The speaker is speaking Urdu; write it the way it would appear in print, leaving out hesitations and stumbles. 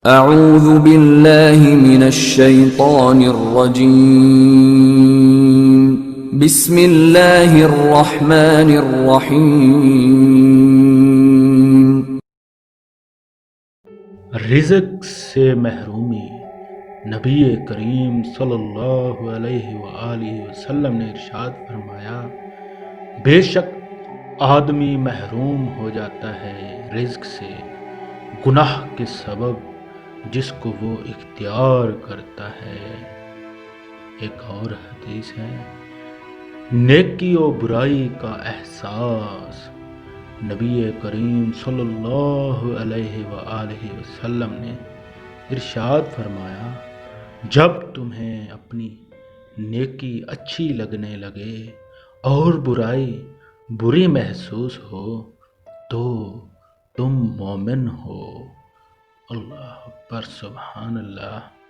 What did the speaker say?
اعوذ باللہ من الشیطان الرجیم بسم اللہ الرحمن الرحیم۔ رزق سے محرومی۔ نبی کریم صلی اللہ علیہ وآلہ وسلم نے ارشاد فرمایا، بے شک آدمی محروم ہو جاتا ہے رزق سے گناہ کے سبب جس کو وہ اختیار کرتا ہے۔ ایک اور حدیث ہے، نیکی و برائی کا احساس۔ نبی کریم صلی اللہ علیہ وآلہ وسلم نے ارشاد فرمایا، جب تمہیں اپنی نیکی اچھی لگنے لگے اور برائی بری محسوس ہو تو تم مومن ہو۔ اللہ اکبر، سبحان اللہ۔